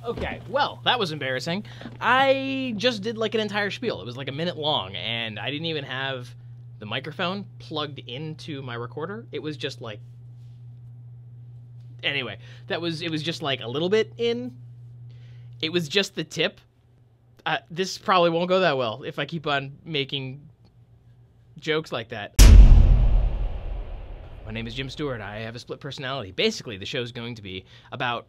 Okay, well, that was embarrassing. I just did like an entire spiel. It was like a minute long, and I didn't even have the microphone plugged into my recorder. It was just like... Anyway, it was just like a little bit in. It was just the tip. This probably won't go that well if I keep on making jokes like that. My name is Jim Stewart. I have a split personality. Basically, the show's going to be about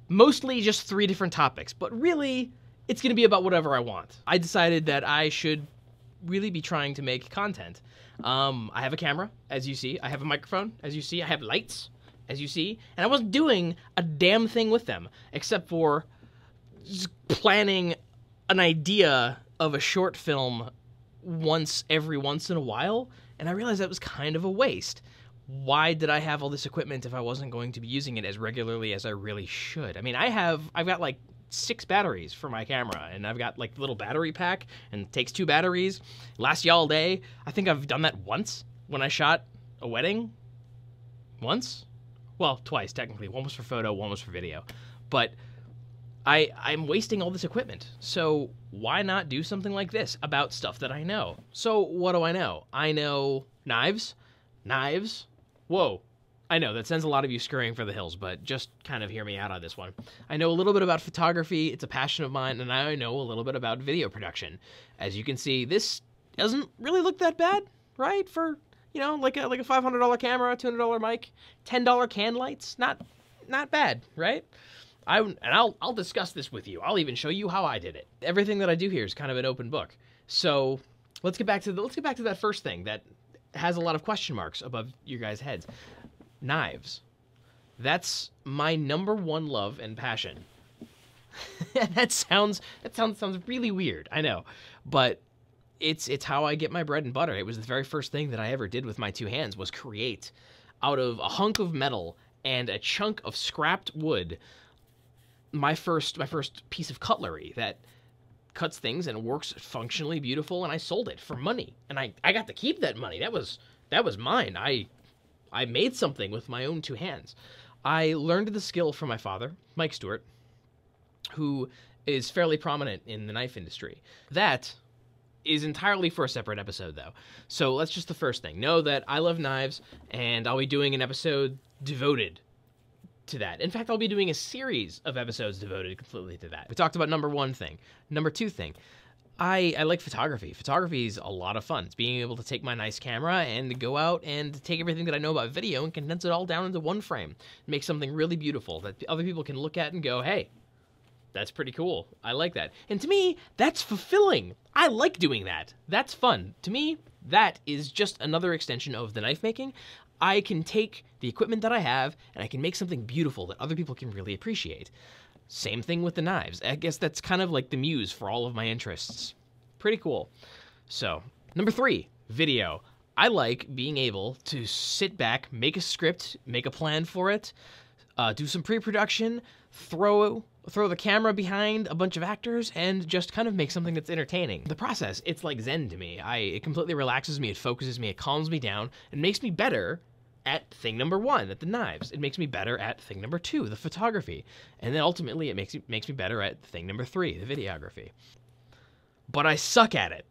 mostly just 3 different topics, but really, it's going to be about whatever I want. I decided that I should really be trying to make content. I have a camera, as you see. I have a microphone, as you see. I have lights, as you see. And I wasn't doing a damn thing with them, except for just planning an idea of a short film every once in a while, and I realized that was kind of a waste. Why did I have all this equipment if I wasn't going to be using it as regularly as I really should? I mean, I've got like 6 batteries for my camera, and I've got like the little battery pack, and it takes 2 batteries, lasts you all day. I think I've done that once when I shot a wedding. Once? Well, twice, technically. One was for photo, one was for video. But I'm wasting all this equipment, so why not do something like this about stuff that I know? So what do I know? I know knives. Whoa. I know, that sends a lot of you scurrying for the hills, but just kind of hear me out on this one. I know a little bit about photography, it's a passion of mine, and I know a little bit about video production. As you can see, this doesn't really look that bad, right? For, you know, like a $500 camera, $200 mic, $10 can lights, not bad, right? I'll discuss this with you. I'll even show you how I did it. Everything that I do here is kind of an open book. So let's get back to that first thing that has a lot of question marks above your guys' heads. Knives. That's my #1 love and passion. that sounds really weird, I know, but it's how I get my bread and butter. It was the very first thing that I ever did with my 2 hands, was create out of a hunk of metal and a chunk of scrapped wood my first piece of cutlery that cuts things and works functionally beautiful, and I sold it for money, and I got to keep that money. That was mine. I made something with my own 2 hands. I learned the skill from my father, Mike Stewart, who is fairly prominent in the knife industry. That is entirely for a separate episode, though. So that's just the first thing. Know that I love knives, and I'll be doing an episode devoted to that. In fact, I'll be doing a series of episodes devoted completely to that. We talked about #1 thing. #2 thing. I like photography. Photography is a lot of fun. It's being able to take my nice camera and go out and take everything that I know about video and condense it all down into one frame. Make something really beautiful that other people can look at and go, hey, that's pretty cool. I like that. And to me, that's fulfilling. I like doing that. That's fun. To me, that is just another extension of the knife making. I can take the equipment that I have and I can make something beautiful that other people can really appreciate. Same thing with the knives. I guess that's kind of like the muse for all of my interests. Pretty cool. So, #3, video. I like being able to sit back, make a script, make a plan for it, do some pre-production, throw the camera behind a bunch of actors, and just kind of make something that's entertaining. The process, it's like zen to me. It completely relaxes me, it focuses me, it calms me down, and makes me better at thing #1, at the knives. It makes me better at thing #2, the photography. And then ultimately it makes me better at thing #3, the videography. But I suck at it.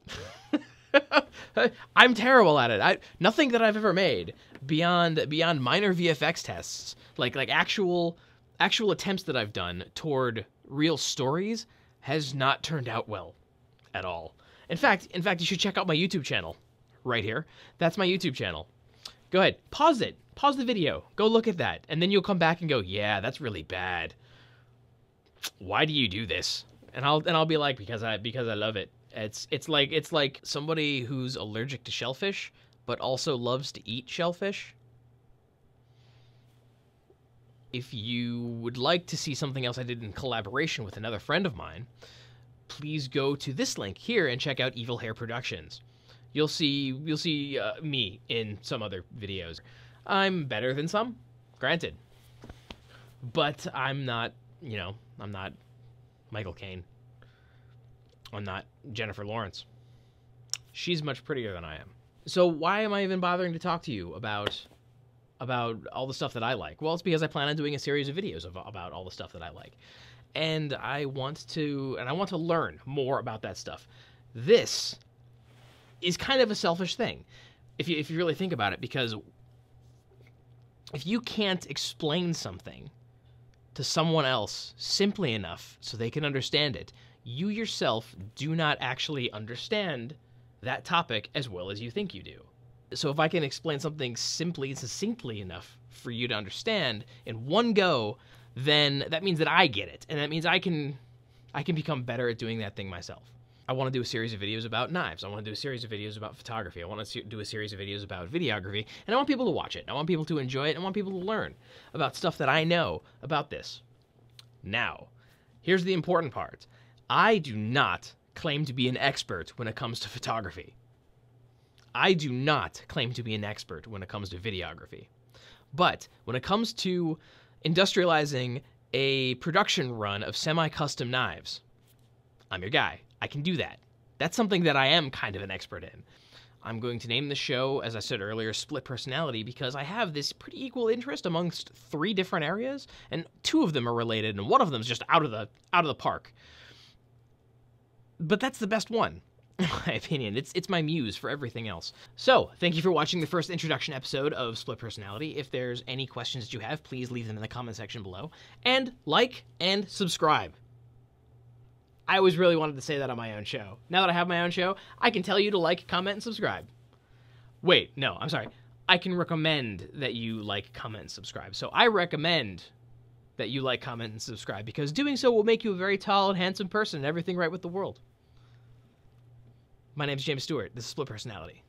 I'm terrible at it. Nothing that I've ever made beyond minor VFX tests, like actual attempts that I've done toward real stories, has not turned out well at all. In fact, you should check out my YouTube channel right here. That's my YouTube channel. Go ahead, pause it. Pause the video. Go look at that, and then you'll come back and go, "Yeah, that's really bad. Why do you do this?" And I'll be like, because I love it. It's like somebody who's allergic to shellfish but also loves to eat shellfish. If you would like to see something else I did in collaboration with another friend of mine, please go to this link here and check out Evil Hair Productions. You'll see me in some other videos. I'm better than some, granted, but I'm not, I'm not Michael Caine. I'm not Jennifer Lawrence. She's much prettier than I am. So why am I even bothering to talk to you about all the stuff that I like? Well, it's because I plan on doing a series of videos about all the stuff that I like. and I want to learn more about that stuff. This is kind of a selfish thing, if you really think about it, because if you can't explain something to someone else simply enough so they can understand it, you yourself do not actually understand that topic as well as you think you do. So if I can explain something simply and succinctly enough for you to understand in one go, then that means that I get it, and that means I can become better at doing that thing myself. I want to do a series of videos about knives. I want to do a series of videos about photography. I want to do a series of videos about videography, and I want people to watch it. I want people to enjoy it. I want people to learn about stuff that I know about this. Now, here's the important part. I do not claim to be an expert when it comes to photography. I do not claim to be an expert when it comes to videography. But when it comes to industrializing a production run of semi-custom knives, I'm your guy. I can do that. That's something that I am kind of an expert in. I'm going to name the show, as I said earlier, Split Personality, because I have this pretty equal interest amongst 3 different areas, and 2 of them are related, and one of them is just out of the park. But that's the best one, in my opinion. It's my muse for everything else. So, thank you for watching the first introduction episode of Split Personality. If there's any questions that you have, please leave them in the comment section below. And like and subscribe. I always really wanted to say that on my own show. Now that I have my own show, I can tell you to like, comment, and subscribe. Wait, no, I'm sorry. I can recommend that you like, comment, and subscribe. So I recommend that you like, comment, and subscribe, because doing so will make you a very tall and handsome person and everything right with the world. My name is James Stewart. This is Split Personality.